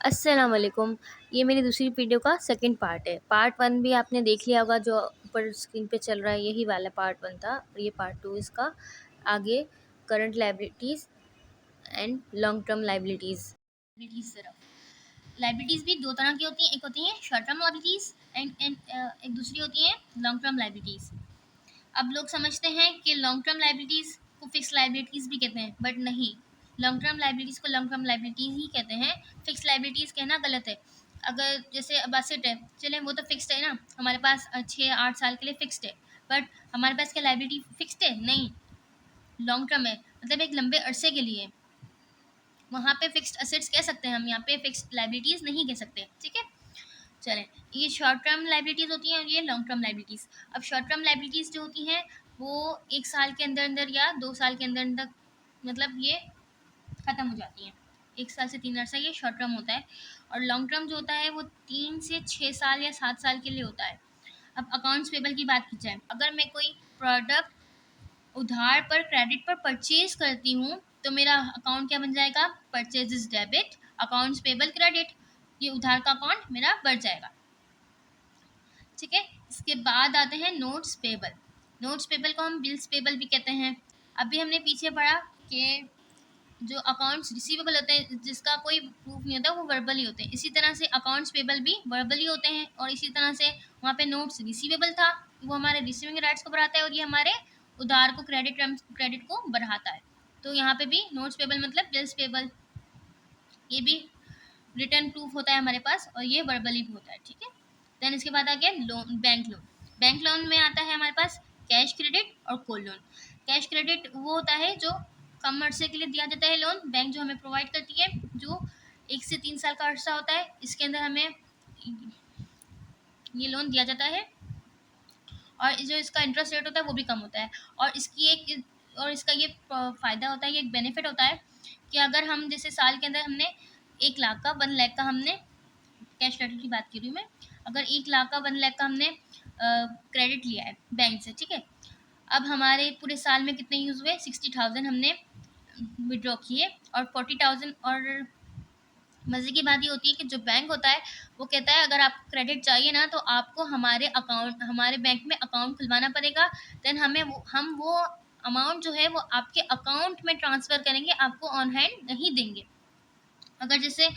अस्सलाम वालेकुम। ये मेरी दूसरी वीडियो का सेकंड पार्ट है। पार्ट 1 भी आपने देख लिया होगा, जो ऊपर स्क्रीन पे चल रहा है, यही वाला पार्ट 1 था और ये पार्ट 2 इसका। आगे current liabilities and long term liabilities. Liabilities तरफ लायबिलिटीज़ भी दो तरह की होती हैं। एक होती हैं शॉर्ट टर्म लायबिलिटीज़ एंड एक दूसरी होती है लॉन्ग टर्म लायबिलिटीज़। अब लोग समझते हैं कि लॉन्ग टर्म लायबिलिटीज़ को फिक्स लायबिलिटीज़ भी कहते हैं, बट नहीं। लॉन्ग टर्म लायबिलिटीज़ को लॉन्ग टर्म लायबिलिटीज़ ही कहते हैं। फिक्स लायबिलिटीज़ कहना गलत है। अगर जैसे अब एसेट है, चलें वो तो फिक्स्ड है ना, हमारे पास 6-8 साल के लिए फिक्स्ड है। बट हमारे पास क्या लायबिलिटी फिक्स्ड है? नहीं, लॉन्ग टर्म है, मतलब एक लंबे अरसे के लिए। वहाँ पे फिक्स्ड असेट्स कह सकते हैं हम, यहाँ पे फिक्स्ड लायबिलिटीज़ नहीं कह सकते। ठीक है, चलें। ये शॉर्ट टर्म लायबिलिटीज़ होती हैं और ये लॉन्ग टर्म लायबिलिटीज़। अब शॉर्ट टर्म लायबिलिटीज़ जो होती हैं वो 1 साल के अंदर अंदर या 2 साल के अंदर अंदर, मतलब ये ख़त्म हो जाती हैं। 1 साल से 3 अर्सा ये शॉर्ट टर्म होता है। और लॉन्ग टर्म जो होता है वो 3 से 6 साल या 7 साल के लिए होता है। अब अकाउंट्स पेबल की बात की जाए, अगर मैं कोई प्रोडक्ट उधार पर क्रेडिट पर परचेज करती हूँ तो मेरा अकाउंट क्या बन जाएगा? Purchases debit, accounts payable credit. ये उधार का अकाउंट मेरा बढ़ जाएगा। ठीक है, इसके बाद आते हैं नोट्स पेबल। नोट्स पेबल को हम बिल्स पेबल भी कहते हैं। अभी हमने पीछे पढ़ा कि जो अकाउंट्स रिसीवेबल होते हैं जिसका कोई प्रूफ नहीं होता वो वर्बली होते हैं, इसी तरह से अकाउंट्स पेबल भी वर्बली होते हैं। और इसी तरह से वहाँ पे नोट्स रिसीवेबल था, वो हमारे रिसीविंग राइट्स को बढ़ाता है और ये हमारे उधार को क्रेडिट को बढ़ाता है। तो यहाँ पे भी नोट्स पेबल मतलब बिल्स पेबल, ये भी रिटर्न प्रूफ होता है हमारे पास और ये वर्बली भी होता है। ठीक है, देन इसके बाद आ गया loan, bank loan. Bank loan में आता है हमारे पास कैश क्रेडिट और कोल लोन। कैश क्रेडिट वो होता है जो कम अरसे के लिए दिया जाता है लोन, बैंक जो हमें प्रोवाइड करती है, जो 1 से 3 साल का अरसा होता है, इसके अंदर हमें ये लोन दिया जाता है। और जो इसका इंटरेस्ट रेट होता है वो भी कम होता है। और इसका ये फ़ायदा होता है, ये एक बेनिफिट होता है कि अगर हम जैसे साल के अंदर हमने 1 लाख का 1 लाख का हमने, कैश क्रेडिट की बात कर रही हूँ मैं, अगर 1 लाख का 1 लाख का हमने क्रेडिट लिया है बैंक से, ठीक है। अब हमारे पूरे साल में कितने यूज़ हुए? 60,000 हमने विड्रॉ किए और 40,000। और मज़े की बात ये होती है कि जो बैंक होता है वो कहता है अगर आपको क्रेडिट चाहिए ना तो आपको हमारे बैंक में अकाउंट खुलवाना पड़ेगा। देन हम वो अमाउंट जो है वो आपके अकाउंट में ट्रांसफ़र करेंगे, आपको ऑन हैंड नहीं देंगे। अगर जैसे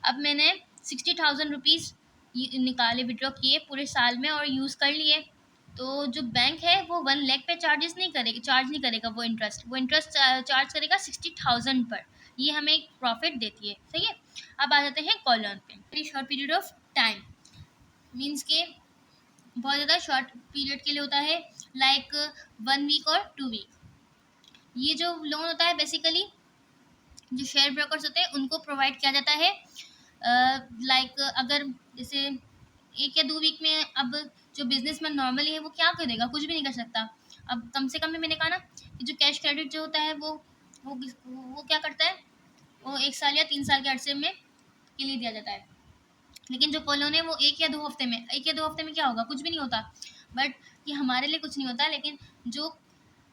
अब मैंने 60,000 रुपीज़ निकाले, विड्रॉ किए पूरे साल में और यूज़ कर लिए, तो जो बैंक है वो 1 लाख पे चार्ज नहीं करेगा। वो इंटरेस्ट चार्ज करेगा 60,000 पर। ये हमें एक प्रॉफिट देती है। सही है, अब आ जाते हैं कॉल लोन पे। Very short period of time means के बहुत ज़्यादा शॉर्ट पीरियड के लिए होता है, लाइक 1 वीक और 2 वीक। ये जो लोन होता है बेसिकली जो शेयर ब्रोकर्स होते हैं उनको प्रोवाइड किया जाता है। लाइक अगर जैसे 1 या 2 वीक में, अब जो बिजनेसमैन नॉर्मली है वो क्या करेगा? कुछ भी नहीं कर सकता। अब कम से कम में मैंने कहा ना कि जो कैश क्रेडिट जो होता है वो क्या करता है, वो 1 साल या 3 साल के अरसे में के लिए दिया जाता है। लेकिन जो कॉलोन है वो 1 या 2 हफ्ते में क्या होगा? कुछ भी नहीं होता। बट ये हमारे लिए कुछ नहीं होता, लेकिन जो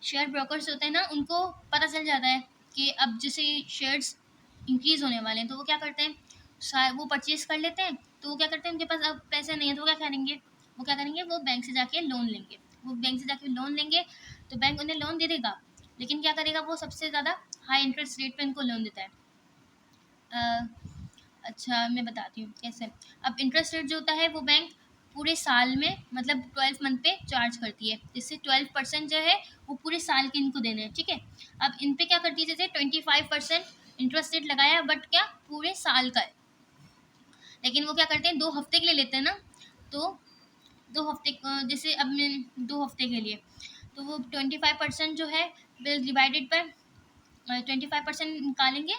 शेयर ब्रोकर्स होते हैं ना उनको पता चल जाता है कि अब जैसे शेयर्स इंक्रीज़ होने वाले हैं तो वो क्या करते हैं, वो परचेज़ कर लेते हैं। तो वो क्या करते हैं, उनके पास अब पैसे नहीं है तो वो क्या करेंगे, वो बैंक से जाके लोन लेंगे। तो बैंक उन्हें लोन दे देगा, लेकिन क्या करेगा, वो सबसे ज़्यादा हाई इंटरेस्ट रेट पे उनको लोन देता है। अ, अच्छा, मैं बताती हूँ कैसे। अब इंटरेस्ट रेट जो होता है वो बैंक पूरे साल में मतलब 12 मंथ पे चार्ज करती है, जिससे 12% जो है वो पूरे साल के इनको देने हैं। ठीक है, अब इन पे क्या करती है, जैसे 25% इंटरेस्ट रेट लगाया, बट क्या पूरे साल का है। लेकिन वो क्या करते हैं, 2 हफ्ते के लिए लेते हैं ना, तो 2 हफ्ते जैसे अब मैं 2 हफ्ते के लिए, तो वो 25% जो है बिल डिवाइडेड पर 25% निकालेंगे,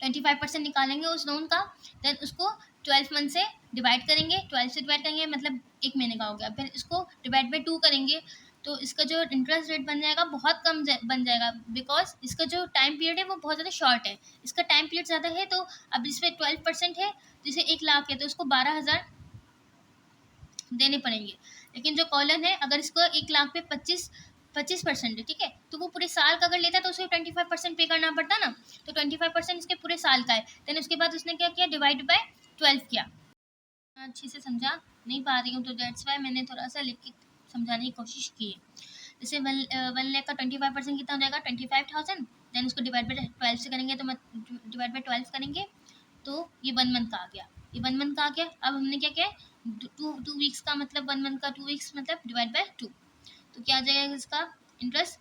25% निकालेंगे उस लोन का। देन उसको 12 मंथ से डिवाइड करेंगे, 12 से डिवाइड करेंगे मतलब 1 महीने का हो गया। फिर इसको डिवाइड बाई 2 करेंगे, तो इसका जो इंटरेस्ट रेट बन जाएगा बहुत कम बन जाएगा, बिकॉज इसका जो टाइम पीरियड है वो बहुत ज़्यादा शॉर्ट है। इसका टाइम पीरियड ज़्यादा है, तो अब इस पर 12% है, जैसे 1 लाख है तो इसको 12,000 देने पड़ेंगे। लेकिन जो कॉलन है, अगर इसको 1 लाख पे 25 25% है, ठीक है। तो वो पूरे साल का अगर लेता है तो उसे 25% पे करना पड़ता ना, तो 25% इसके पूरे साल का है। देन उसके बाद उसने क्या किया, डिवाइड बाय 12 किया। अच्छे से समझा नहीं पा रही हूँ तो दैट्स वाई मैंने थोड़ा सा लिख के समझाने की कोशिश की है। जैसे 1 लाख का 25% कितना हो जाएगा, 25,000। देन उसको डिवाइड बाय 12 से करेंगे तो डिवाइड बाय 12 करेंगे तो ये 1 मंथ का आ गया, ये 1 मंथ का आ गया। अब हमने क्या किया, टू वीक्स का मतलब 1 मंथ का 2 वीक्स मतलब डिवाइड बाय 2, तो क्या आ जाएगा इसका इंटरेस्ट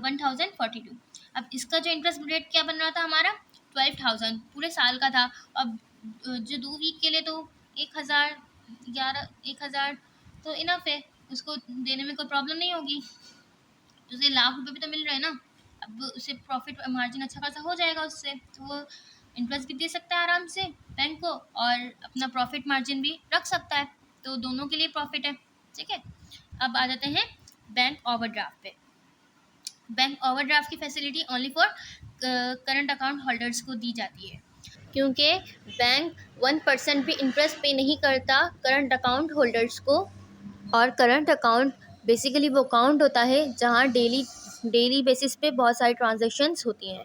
1042। अब इसका जो इंटरेस्ट रेट क्या बन रहा था हमारा, 12,000 पूरे साल का था। अब जो 2 वीक के लिए तो 1,000, 1,000 तो इनफ है, उसको देने में कोई प्रॉब्लम नहीं होगी। तो उसे लाख रुपए भी तो मिल रहे हैं ना, अब उसे प्रॉफिट मार्जिन अच्छा खासा हो जाएगा उससे, तो वो इंटरेस्ट भी दे सकता है आराम से बैंक को और अपना प्रॉफिट मार्जिन भी रख सकता है, तो दोनों के लिए प्रॉफिट है, ठीक है। अब आ जाते हैं बैंक ओवरड्राफ्ट पे। बैंक ओवरड्राफ्ट की facility only for current account holders को दी जाती है, क्योंकि बैंक 1% भी इंटरेस्ट पे नहीं करता करंट अकाउंट होल्डर्स को। और करंट अकाउंट बेसिकली वो अकाउंट होता है जहाँ डेली बेसिस पे बहुत सारी ट्रांजैक्शंस होती हैं।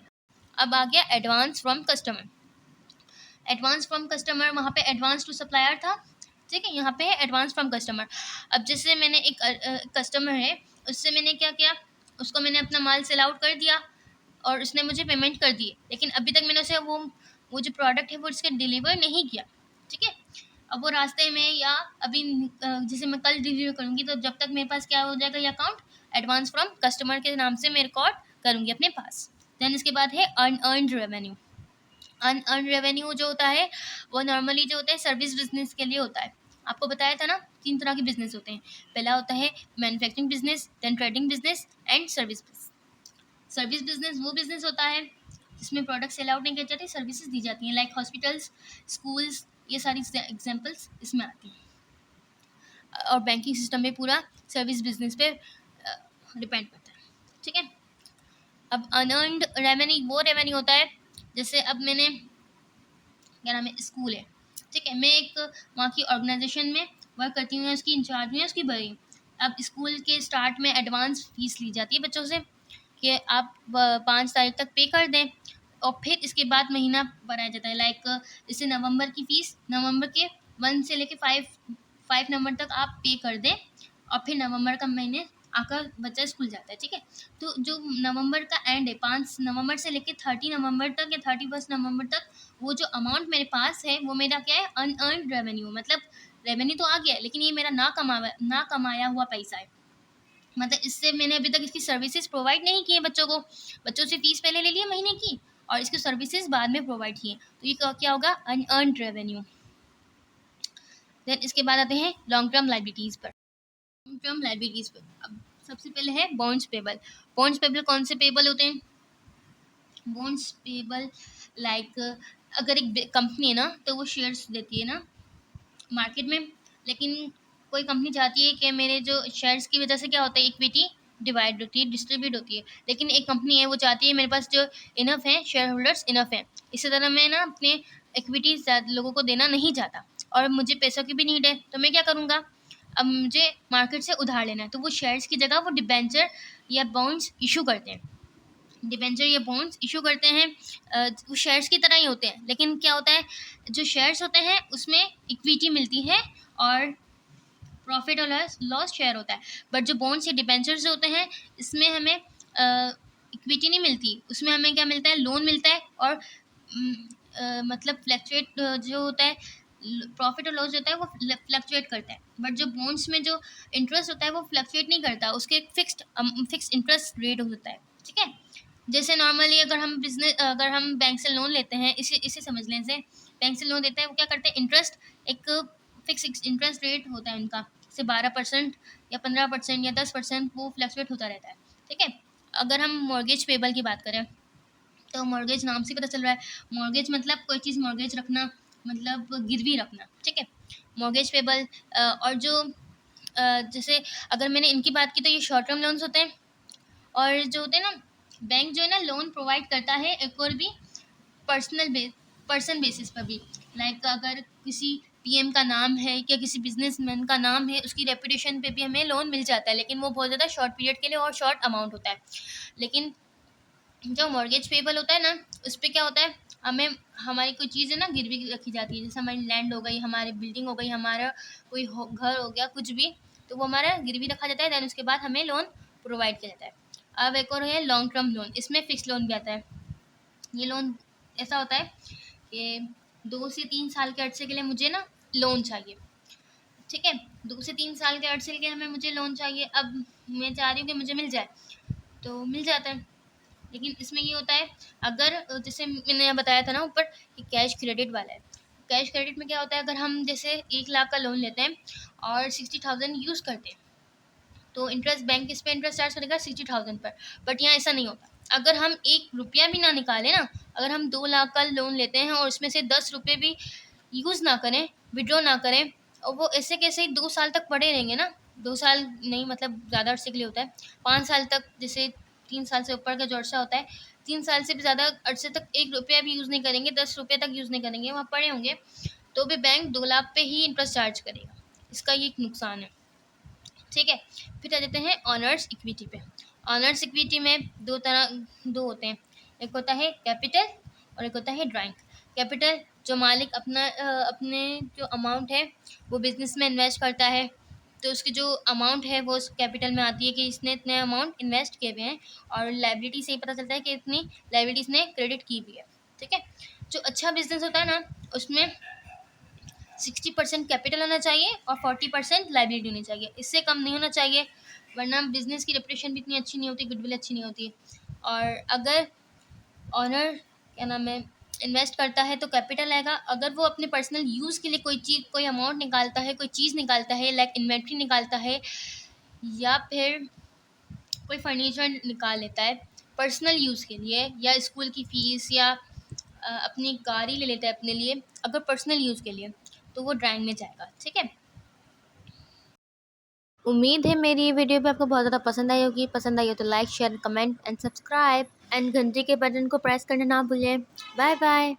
अब आ गया advance from customer. Advance from customer, वहाँ पे एडवांस टू सप्लायर था, ठीक है। यहाँ पे है एडवांस फ्रॉम कस्टमर। अब जैसे मैंने एक कस्टमर है, उससे मैंने क्या किया, उसको मैंने अपना माल सेल आउट कर दिया और उसने मुझे पेमेंट कर दी, लेकिन अभी तक मैंने उसे वो जो प्रोडक्ट है वो उसके डिलीवर नहीं किया, ठीक है। अब वो रास्ते में या अभी जैसे मैं कल डिलीवर करूँगी तो जब तक मेरे पास क्या हो जाएगा, ये अकाउंट एडवांस फ्रॉम कस्टमर के नाम से मैं रिकॉर्ड करूँगी अपने पास। देन इसके बाद है अनअर्न्ड रेवेन्यू। अनअर्न्ड रेवेन्यू जो होता है वो नॉर्मली जो होता है सर्विस बिजनेस के लिए होता है। आपको बताया था ना 3 तरह के बिजनेस होते हैं। पहला होता है manufacturing business, then trading business and service business. Service business वो बिजनेस होता है जिसमें प्रोडक्ट सेल आउट नहीं की जाती, सर्विसेज दी जाती हैं, लाइक हॉस्पिटल्स, स्कूल्स, ये सारी एग्जांपल्स इसमें आती हैं। और बैंकिंग सिस्टम में पूरा सर्विस बिजनेस पे डिपेंड करता है, ठीक है। अब अनअर्न्ड रेवेन्यू वो रेवेन्यू होता है, जैसे अब मैंने क्या नाम है, स्कूल है, ठीक है, मैं एक वहाँ की ऑर्गेनाइजेशन में वर्क करती हूँ, उसकी इंचार्ज में उसकी बड़ी। अब स्कूल के स्टार्ट में एडवांस फीस ली जाती है बच्चों से कि आप 5 तारीख तक पे कर दें, और फिर इसके बाद महीना बढ़ाया जाता है। लाइक जैसे नवंबर की फ़ीस नवंबर के 1 से लेके 5 नवंबर तक आप पे कर दें, और फिर नवंबर का महीने आकर बच्चा स्कूल जाता है, ठीक है। तो जो नवंबर का एंड है 5 नवंबर से लेके 30 नवंबर तक या 31 नवंबर तक, वो जो अमाउंट मेरे पास है वो मेरा क्या है, अनअर्न्ड रेवेन्यू। मतलब रेवेन्यू तो आ गया है लेकिन ये मेरा ना कमाया हुआ पैसा है। मतलब इससे मैंने अभी तक इसकी सर्विसेज प्रोवाइड नहीं की है बच्चों को, बच्चों से फीस पहले ले ली है महीने की और इसकी सर्विसेज बाद में प्रोवाइड की है, तो ये क्या होगा, अनअर्न्ड रेवेन्यू। देन इसके बाद आते हैं लॉन्ग टर्म लाइबिलिटीज़ पर। लॉन्ग टर्म लाइबिलिटीज़ पर अब सबसे पहले है बॉन्ड्स पेबल। बॉन्ड्स पेबल कौन से पेबल होते हैं, बॉन्ड्स पेबल लाइक अगर एक कंपनी है ना तो वो शेयर्स देती है ना मार्केट में, लेकिन कोई कंपनी चाहती है कि मेरे जो शेयर्स की वजह से क्या होता है, इक्विटी डिवाइड होती है, डिस्ट्रीब्यूट होती है। लेकिन एक कंपनी है वो चाहती है मेरे पास जो इनफ है शेयर होल्डर्स इनफ है, इसी तरह मैं ना अपने इक्विटी लोगों को देना नहीं चाहता और मुझे पैसों की भी नीड है, तो मैं क्या करूँगा, अब मुझे मार्केट से उधार लेना है, तो वो शेयर्स की जगह वो डिबेंचर या बॉन्ड्स इशू करते हैं। डिबेंचर या बॉन्ड्स इशू करते हैं, वो शेयर्स की तरह ही होते हैं, लेकिन क्या होता है, जो शेयर्स होते हैं उसमें इक्विटी मिलती है और प्रॉफिट और लॉस शेयर होता है। बट जो बॉन्ड्स या डिबेंचर्स होते हैं इसमें हमें इक्विटी नहीं मिलती, उसमें हमें क्या मिलता है, लोन मिलता है और मतलब फ्लैक्चुएट जो होता है, प्रॉफिट और लॉस होता है वो फ्लक्चुएट करता है। बट जो बॉन्ड्स में जो इंटरेस्ट होता है वो फ्लक्चुएट नहीं करता, उसके एक फिक्स्ड इंटरेस्ट रेट होता है, ठीक है। जैसे नॉर्मली अगर हम बैंक से लोन लेते हैं, इसे समझ लें, से बैंक से लोन देते हैं वो क्या करते हैं, इंटरेस्ट एक फिक्स इंटरेस्ट रेट होता है उनका, जैसे 12% या 15% या 10% वो फ्लक्चुएट होता रहता है, ठीक है। अगर हम मॉर्गेज पेबल की बात करें तो मॉर्गेज नाम से पता चल रहा है, मॉर्गेज मतलब कोई चीज़ मॉर्गेज रखना, मतलब गिरवी रखना, ठीक है। मॉर्गेज पेबल और जो जैसे अगर मैंने इनकी बात की तो ये शॉर्ट टर्म लोन्स होते हैं, और जो होते हैं ना, बैंक जो है ना लोन प्रोवाइड करता है एक और भी पर्सन बेसिस पर भी। लाइक अगर किसी पीएम का नाम है या किसी बिजनेसमैन का नाम है, उसकी रेपुटेशन पे भी हमें लोन मिल जाता है, लेकिन वो बहुत ज़्यादा शॉर्ट पीरियड के लिए और शॉर्ट अमाउंट होता है। लेकिन जो मॉर्गेज पेबल होता है ना, उस पे क्या होता है, हमें हमारी कोई चीज़ है ना गिरवी रखी जाती है, जैसे हमारी लैंड हो गई, हमारी बिल्डिंग हो गई, हमारा कोई घर हो गया, कुछ भी, तो वो हमारा गिरवी रखा जाता है, देन उसके बाद हमें लोन प्रोवाइड किया जाता है। अब एक और है लॉन्ग टर्म लोन, इसमें फिक्स लोन भी आता है। ये लोन ऐसा होता है कि 2 से 3 साल के अरसे के लिए मुझे ना लोन चाहिए, ठीक है, 2 से 3 साल के अरसे के लिए हमें मुझे लोन चाहिए। अब मैं चाह रही हूँ कि मुझे मिल जाए, तो मिल जाता है। लेकिन इसमें ये होता है, अगर जैसे मैंने बताया था ना ऊपर कि कैश क्रेडिट वाला है, कैश क्रेडिट में क्या होता है, अगर हम जैसे 1 लाख का लोन लेते हैं और 60,000 यूज़ करते हैं, तो इंटरेस्ट बैंक इस पे इंटरेस्ट चार्ज करेगा 60,000 पर। बट यहाँ ऐसा नहीं होता, अगर हम 1 रुपया भी ना निकालें ना, अगर हम 2 लाख का लोन लेते हैं और उसमें से 10 रुपये भी यूज़ ना करें, विड्रॉ ना करें, और वो ऐसे कैसे ही 2 साल तक पड़े रहेंगे ना, 2 साल नहीं मतलब ज़्यादा अरसे के लिए होता है, 5 साल तक, जैसे 3 साल से ऊपर का जो अरसा होता है, 3 साल से भी ज़्यादा अरसे तक 1 रुपया भी यूज़ नहीं करेंगे, 10 रुपये तक यूज़ नहीं करेंगे, वहाँ पड़े होंगे, तो भी बैंक 2 लाख पे ही इंटरेस्ट चार्ज करेगा। इसका ये एक नुकसान है, ठीक है। फिर आ जाते हैं ऑनर्स इक्विटी पे। ऑनर्स इक्विटी में दो होते हैं, एक होता है कैपिटल और एक होता है ड्राइंग। कैपिटल, जो मालिक अपने जो अमाउंट है वो बिजनेस में इन्वेस्ट करता है, तो उसकी जो अमाउंट है वो उस कैपिटल में आती है कि इसने इतने अमाउंट इन्वेस्ट किए हुए हैं, और लाइबिलिटी से ही पता चलता है कि इतनी लाइबिलिटीज ने क्रेडिट की हुई है, ठीक है। जो अच्छा बिजनेस होता है ना, उसमें 60% कैपिटल होना चाहिए और 40% लाइबिलिटी होनी चाहिए, इससे कम नहीं होना चाहिए, वरना बिजनेस की रेपुटेशन भी इतनी अच्छी नहीं होती, गुडविल अच्छी नहीं होती। और अगर ऑनर क्या नाम है इन्वेस्ट करता है तो कैपिटल आएगा, अगर वो अपने पर्सनल यूज़ के लिए कोई चीज़, कोई अमाउंट निकालता है, कोई चीज़ निकालता है, लाइक इन्वेंट्री निकालता है, या फिर कोई फर्नीचर निकाल लेता है पर्सनल यूज़ के लिए, या स्कूल की फ़ीस, या अपनी गाड़ी ले लेता है अपने लिए, अगर पर्सनल यूज़ के लिए, तो वो ड्राइंग में जाएगा, ठीक है। उम्मीद है मेरी ये वीडियो भी आपको बहुत ज़्यादा पसंद आई होगी। पसंद आई हो तो like, share, comment and subscribe, and घंटे के बटन को प्रेस करना ना भूलें। Bye bye.